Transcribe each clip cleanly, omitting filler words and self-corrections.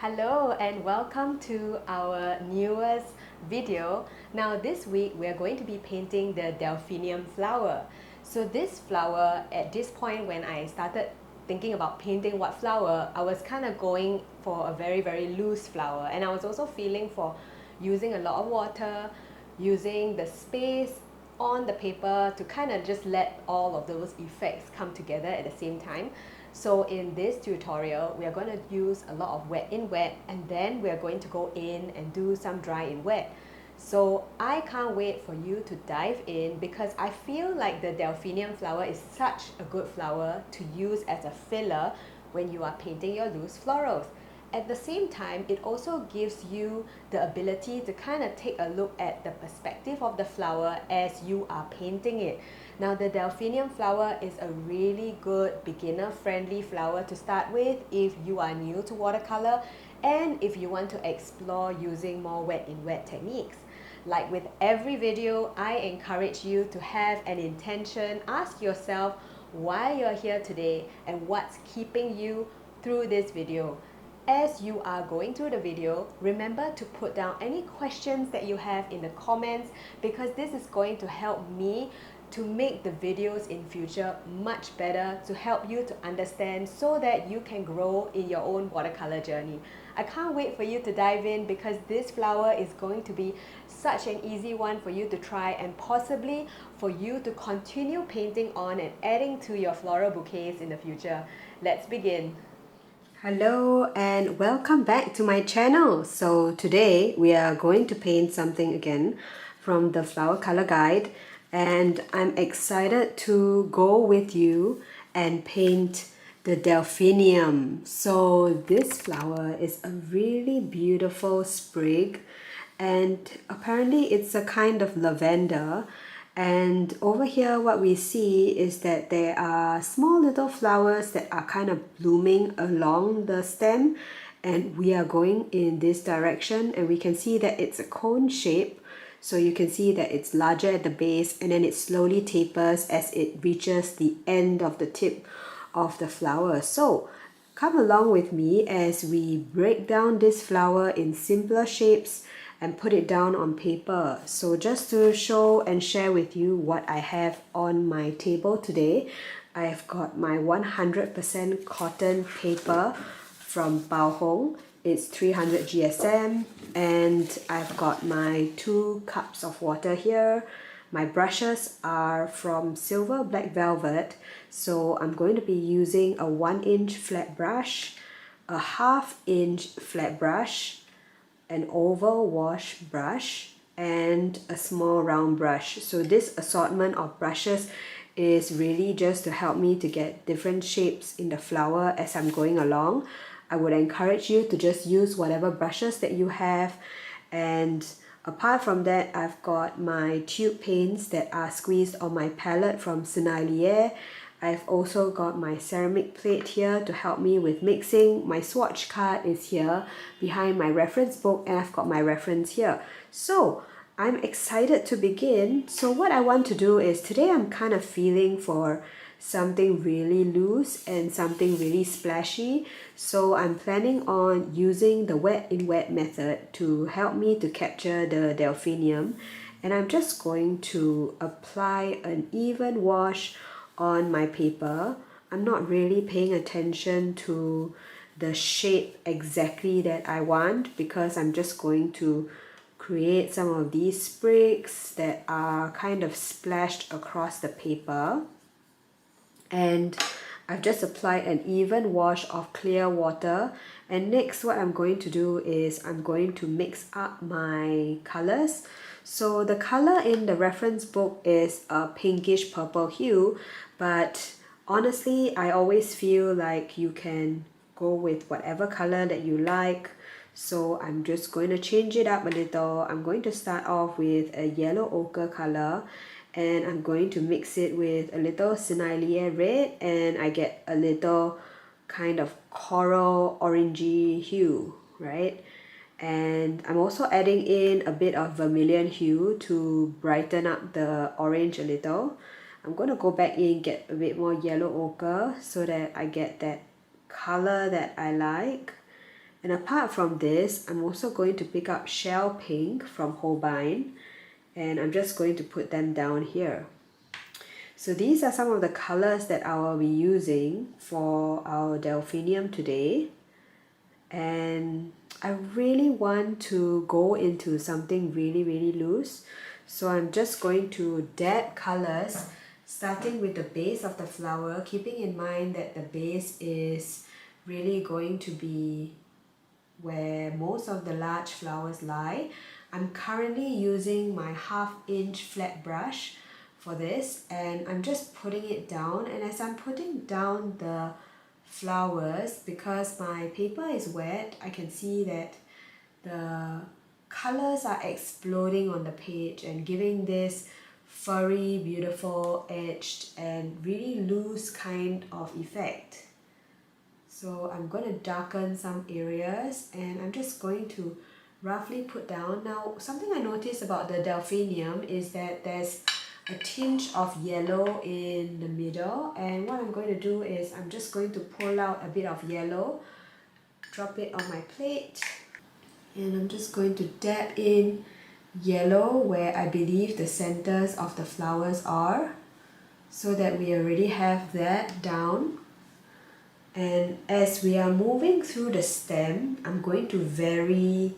Hello and welcome to our newest video. Now this week we are going to be painting the Delphinium flower. So this flower, at this point when I started thinking about painting what flower, I was kind of going for a very loose flower, and I was also feeling for using a lot of water, using the space on the paper to kind of just let all of those effects come together at the same time. So in this tutorial, we are going to use a lot of wet in wet, and then we are going to go in and do some dry in wet. So I can't wait for you to dive in, because I feel like the Delphinium flower is such a good flower to use as a filler when you are painting your loose florals. At the same time, it also gives you the ability to kind of take a look at the perspective of the flower as you are painting it. Now, the Delphinium flower is a really good beginner-friendly flower to start with if you are new to watercolor and if you want to explore using more wet-in-wet techniques. Like with every video, I encourage you to have an intention. Ask yourself why you're here today and what's keeping you through this video. As you are going through the video, remember to put down any questions that you have in the comments, because this is going to help me to make the videos in future much better, to help you to understand so that you can grow in your own watercolor journey. I can't wait for you to dive in, because this flower is going to be such an easy one for you to try, and possibly for you to continue painting on and adding to your floral bouquets in the future. Let's begin. Hello and welcome back to my channel. So today we are going to paint something again from the flower color guide, and I'm excited to go with you and paint the Delphinium. So this flower is a really beautiful sprig, and apparently it's a kind of lavender. And over here what we see is that there are small little flowers that are kind of blooming along the stem, and we are going in this direction, and we can see that it's a cone shape. So you can see that it's larger at the base, and then it slowly tapers as it reaches the end of the tip of the flower. So come along with me as we break down this flower in simpler shapes and put it down on paper. So just to show and share with you what I have on my table today, I've got my 100% cotton paper from Bao Hong. It's 300 GSM, and I've got my 2 cups of water here. My brushes are from Silver Black Velvet, so I'm going to be using a 1-inch flat brush, a 1/2-inch flat brush, an oval wash brush, and a small round brush. So this assortment of brushes is really just to help me to get different shapes in the flower as I'm going along. I would encourage you to just use whatever brushes that you have. And apart from that, I've got my tube paints that are squeezed on my palette from Sennelier. I've also got my ceramic plate here to help me with mixing. My swatch card is here behind my reference book, and I've got my reference here. So I'm excited to begin. So what I want to do is, today I'm kind of feeling for something really loose and something really splashy. So I'm planning on using the wet in wet method to help me to capture the Delphinium. And I'm just going to apply an even wash on my paper. I'm not really paying attention to the shape exactly that I want, because I'm just going to create some of these sprigs that are kind of splashed across the paper. And I've just applied an even wash of clear water. And next what I'm going to do is I'm going to mix up my colors. So the color in the reference book is a pinkish purple hue, but honestly I always feel like you can go with whatever color that you like. So I'm just going to change it up a little. I'm going to start off with a yellow ochre color, and I'm going to mix it with a little Sennelier red, and I get a little kind of coral orangey hue, right? And I'm also adding in a bit of vermilion hue to brighten up the orange a little. I'm going to go back in, get a bit more yellow ochre so that I get that color that I like. And apart from this, I'm also going to pick up Shell Pink from Holbein, and I'm just going to put them down here. So these are some of the colors that I will be using for our Delphinium today. And I really want to go into something really loose. So I'm just going to dab colors, starting with the base of the flower, keeping in mind that the base is really going to be where most of the large flowers lie. I'm currently using my 1/2 inch flat brush for this, and I'm just putting it down. And as I'm putting down the flowers, because my paper is wet, I can see that the colors are exploding on the page and giving this furry, beautiful, edged and really loose kind of effect. So I'm going to darken some areas, and I'm just going to roughly put down. Now, something I noticed about the Delphinium is that there's a tinge of yellow in the middle, and what I'm going to do is I'm just going to pull out a bit of yellow, drop it on my plate, and I'm just going to dab in yellow where I believe the centers of the flowers are, so that we already have that down. And as we are moving through the stem, I'm going to vary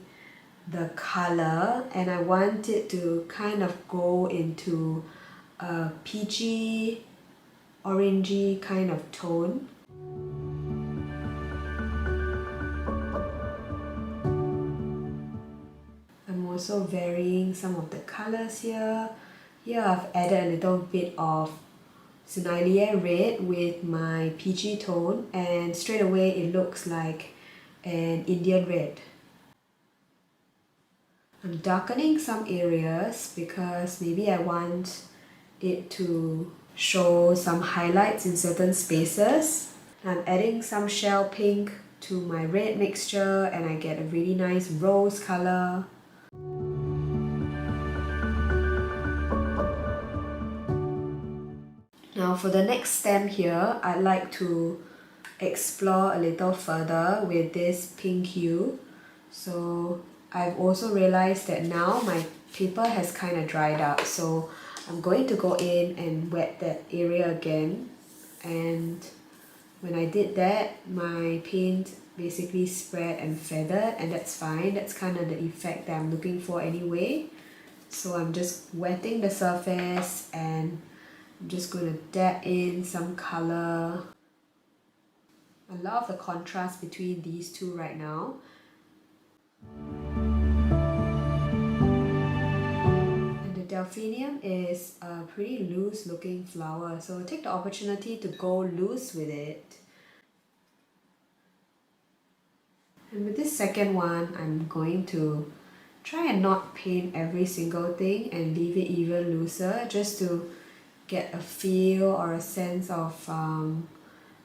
the color, and I want it to kind of go into a peachy, orangey kind of tone. I'm also varying some of the colors here. Here I've added a little bit of Sennelier red with my peachy tone, and straight away it looks like an Indian red. I'm darkening some areas because maybe I want it to show some highlights in certain spaces. I'm adding some shell pink to my red mixture, and I get a really nice rose color. Now for the next stem here, I'd like to explore a little further with this pink hue. So I've also realized that now my paper has kind of dried up, so I'm going to go in and wet that area again. And when I did that, my paint basically spread and feathered, and that's fine. That's kind of the effect that I'm looking for anyway. So I'm just wetting the surface, and I'm just going to dab in some color. I love the contrast between these two right now. And the Delphinium is a pretty loose looking flower, so take the opportunity to go loose with it. And with this second one, I'm going to try and not paint every single thing and leave it even looser, just to get a feel or a sense of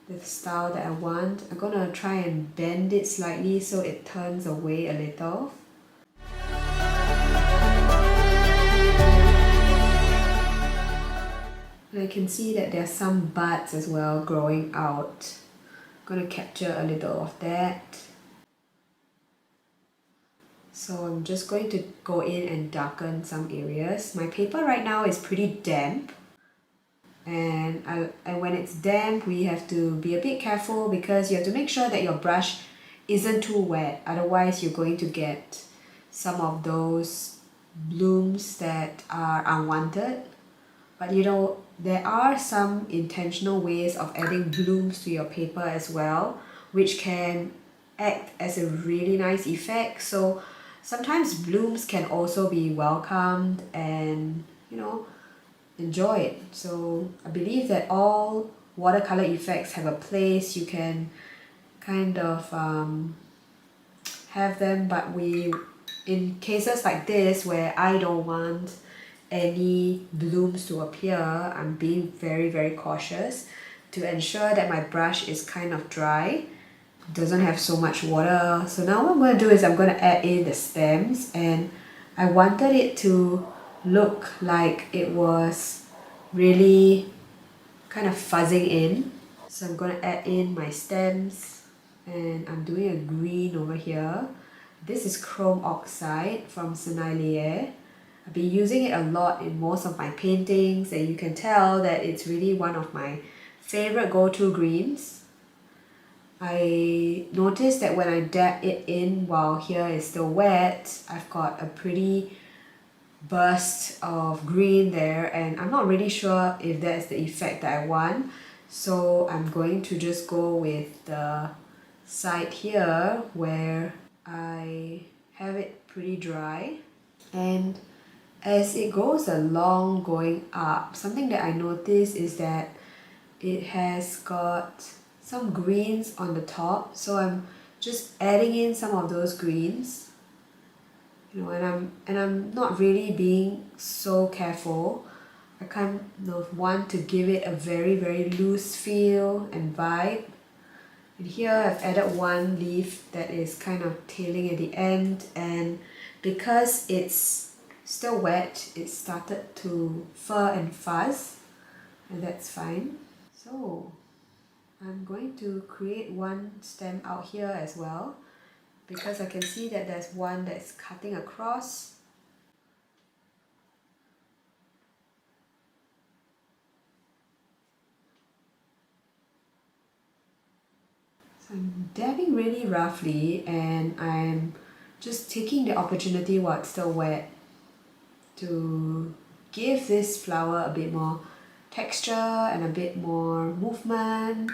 the style that I want. I'm gonna try and bend it slightly so it turns away a little. And I can see that there's some buds as well growing out. I'm gonna capture a little of that. So I'm just going to go in and darken some areas. My paper right now is pretty damp. And when it's damp, we have to be a bit careful because you have to make sure that your brush isn't too wet. Otherwise, you're going to get some of those blooms that are unwanted. But you know, there are some intentional ways of adding blooms to your paper as well, which can act as a really nice effect. So sometimes blooms can also be welcomed and, you know, enjoy it. So I believe that all watercolor effects have a place. You can kind of have them, but in cases like this where I don't want any blooms to appear, I'm being very cautious to ensure that my brush is kind of dry, doesn't have so much water. So now what I'm going to do is I'm going to add in the stems, and I wanted it to look like it was really kind of fuzzing in. So I'm going to add in my stems. and I'm doing a green over here. This is chrome oxide from Sennelier. I've been using it a lot in most of my paintings, and you can tell that it's really one of my favorite go-to greens. I noticed that when I dab it in while here is still wet, I've got a pretty burst of green there, and I'm not really sure if that's the effect that I want. So I'm going to just go with the side here where I have it pretty dry. And as it goes along going up, something that I notice is that it has got some greens on the top, so I'm just adding in some of those greens, you know, and I'm not really being so careful. I kind of want to give it a very loose feel and vibe. And here I've added one leaf that is kind of tailing at the end, and because it's still wet, it started to fur and fuzz, and that's fine. So I'm going to create one stem out here as well, because I can see that there's one that's cutting across. So I'm dabbing really roughly, and I'm just taking the opportunity while it's still wet to give this flower a bit more texture and a bit more movement.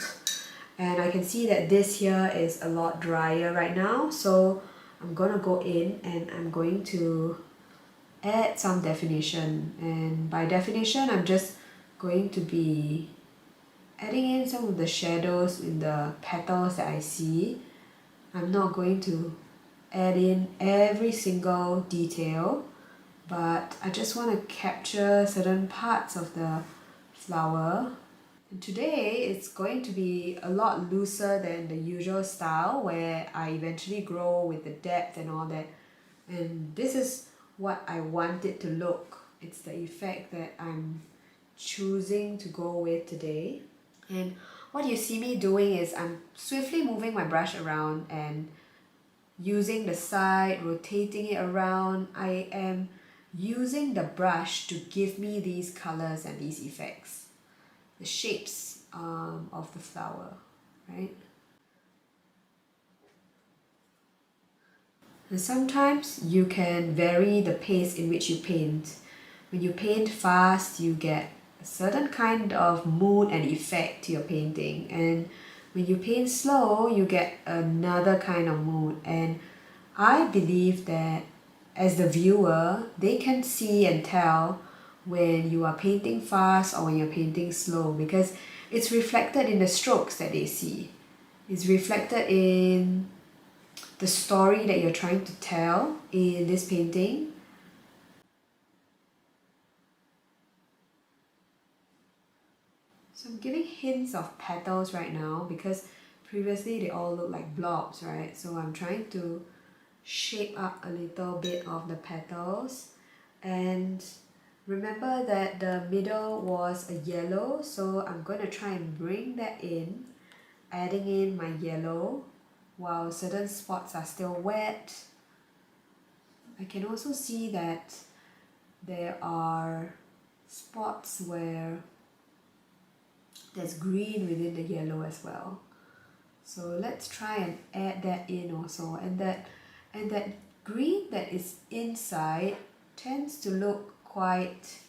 And I can see that this here is a lot drier right now, so I'm gonna go in and I'm going to add some definition. And by definition, I'm just going to be adding in some of the shadows in the petals that I see. I'm not going to add in every single detail, but I just want to capture certain parts of the flower. And today it's going to be a lot looser than the usual style where I eventually grow with the depth and all that. And this is what I want it to look. It's the effect that I'm choosing to go with today. And what you see me doing is I'm swiftly moving my brush around and using the side, rotating it around. I am using the brush to give me these colors and these effects, the shapes of the flower, right? And sometimes you can vary the pace in which you paint. When you paint fast, you get a certain kind of mood and effect to your painting. And when you paint slow, you get another kind of mood. And I believe that as the viewer, they can see and tell when you are painting fast or when you're painting slow, because it's reflected in the strokes that they see. It's reflected in the story that you're trying to tell in this painting. So I'm giving hints of petals right now because previously they all look like blobs, right? So I'm trying to shape up a little bit of the petals. And remember that the middle was a yellow, so I'm going to try and bring that in, adding in my yellow while certain spots are still wet. I can also see that there are spots where there's green within the yellow as well. So let's try and add that in also. And that green that is inside tends to look quite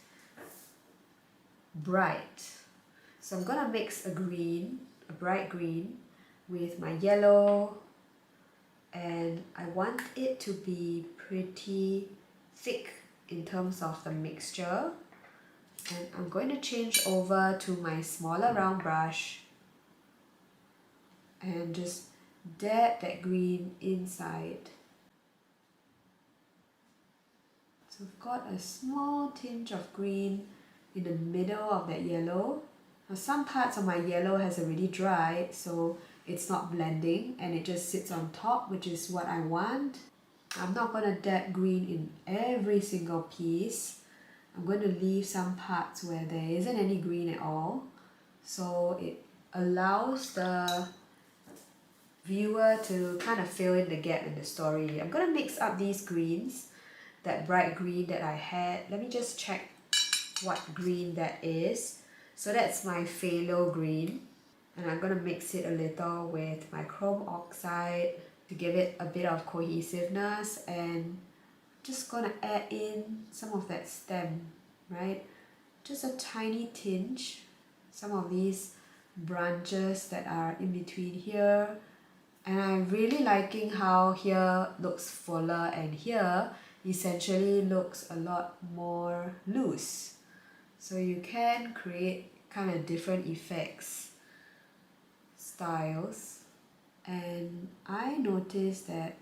bright. So I'm gonna mix a bright green with my yellow, and I want it to be pretty thick in terms of the mixture. And I'm going to change over to my smaller round brush and just dab that green inside. So I've got a small tinge of green in the middle of that yellow. Now some parts of my yellow has already dried, so it's not blending and it just sits on top, which is what I want. I'm not going to dab green in every single piece. I'm going to leave some parts where there isn't any green at all, so it allows the viewer to kind of fill in the gap in the story. I'm going to mix up these greens, that bright green that I had. Let me just check what green that is. So that's my phthalo green, and I'm going to mix it a little with my chrome oxide to give it a bit of cohesiveness, and just going to add in some of that stem, right? Just a tiny tinge. Some of these branches that are in between here, and I'm really liking how here looks fuller and here essentially looks a lot more loose. So you can create kind of different effects, styles, and I noticed that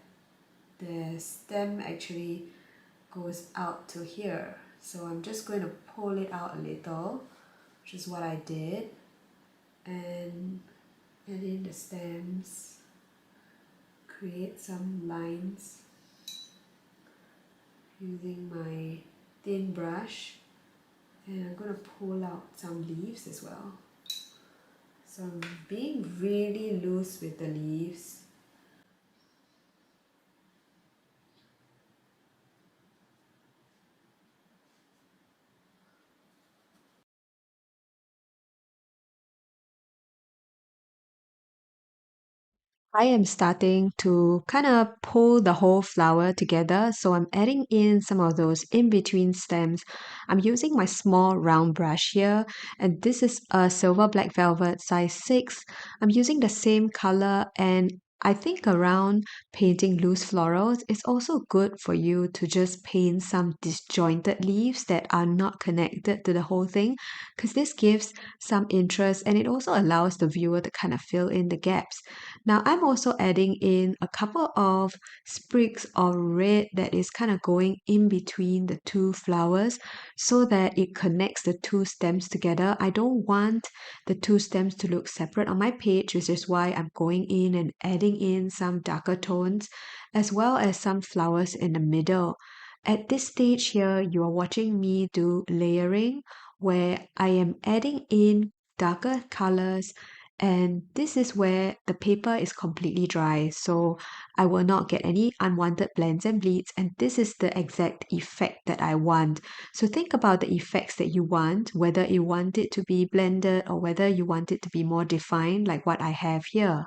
the stem actually goes out to here. So I'm just going to pull it out a little, which is what I did, and add in the stems, create some lines using my thin brush, and I'm going to pull out some leaves as well. So I'm being really loose with the leaves. I am starting to kind of pull the whole flower together, so I'm adding in some of those in-between stems. I'm using my small round brush here, and this is a silver black velvet size 6. I'm using the same color, and I think around painting loose florals, it's also good for you to just paint some disjointed leaves that are not connected to the whole thing, because this gives some interest and it also allows the viewer to kind of fill in the gaps. Now I'm also adding in a couple of sprigs of red that is kind of going in between the two flowers so that it connects the two stems together. I don't want the two stems to look separate on my page, which is why I'm going in and adding in some darker tones as well as some flowers in the middle. At this stage here, you are watching me do layering where I am adding in darker colors, and this is where the paper is completely dry, so I will not get any unwanted blends and bleeds, and this is the exact effect that I want. So think about the effects that you want, whether you want it to be blended or whether you want it to be more defined like what I have here.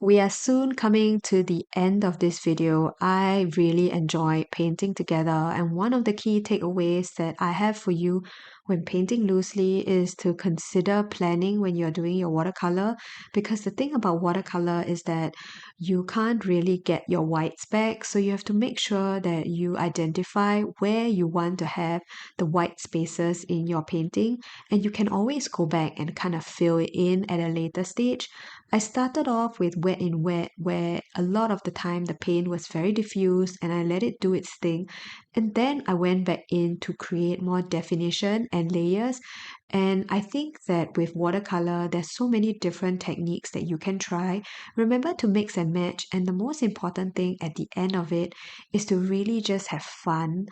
We are soon coming to the end of this video. I really enjoy painting together, and one of the key takeaways that I have for you when painting loosely is to consider planning when you're doing your watercolor, because the thing about watercolor is that you can't really get your whites back, so you have to make sure that you identify where you want to have the white spaces in your painting, and you can always go back and kind of fill it in at a later stage. I started off with wet in wet, where a lot of the time the paint was very diffused and I let it do its thing. And then I went back in to create more definition and layers. And I think that with watercolor, there's so many different techniques that you can try. Remember to mix and match. And the most important thing at the end of it is to really just have fun.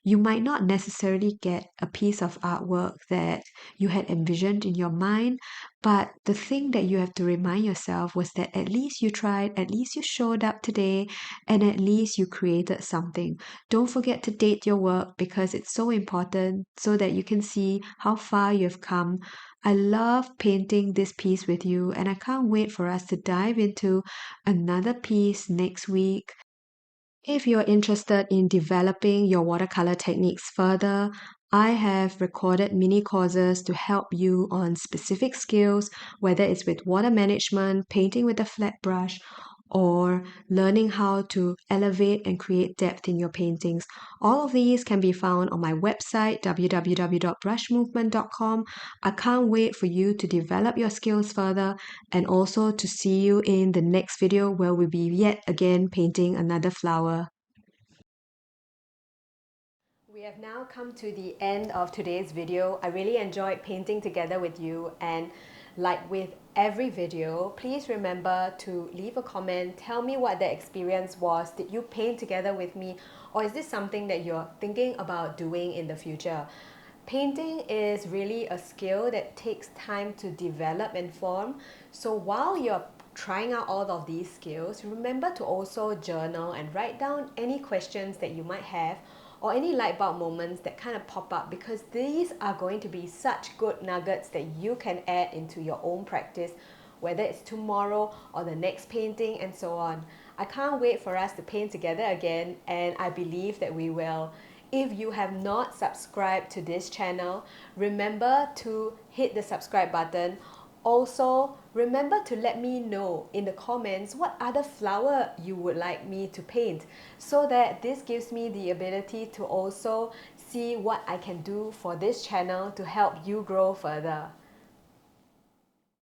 You might not necessarily get a piece of artwork that you had envisioned in your mind, but the thing that you have to remind yourself was that at least you tried, at least you showed up today, and at least you created something. Don't forget to date your work because it's so important so that you can see how far you've come. I love painting this piece with you, and I can't wait for us to dive into another piece next week. If you're interested in developing your watercolor techniques further, I have recorded mini courses to help you on specific skills, whether it's with water management, painting with a flat brush, or learning how to elevate and create depth in your paintings. All of these can be found on my website, www.brushmovement.com. I can't wait for you to develop your skills further and also to see you in the next video where we'll be yet again painting another flower. We have now come to the end of today's video. I really enjoyed painting together with you, and like with every video, please remember to leave a comment. Tell me what the experience was. Did you paint together with me, or is this something that you're thinking about doing in the future? Painting is really a skill that takes time to develop and form. So while you're trying out all of these skills, remember to also journal and write down any questions that you might have or any light bulb moments that kind of pop up, because these are going to be such good nuggets that you can add into your own practice, whether it's tomorrow or the next painting and so on. I can't wait for us to paint together again, and I believe that we will. If you have not subscribed to this channel, remember to hit the subscribe button. Also, remember to let me know in the comments what other flower you would like me to paint, so that this gives me the ability to also see what I can do for this channel to help you grow further.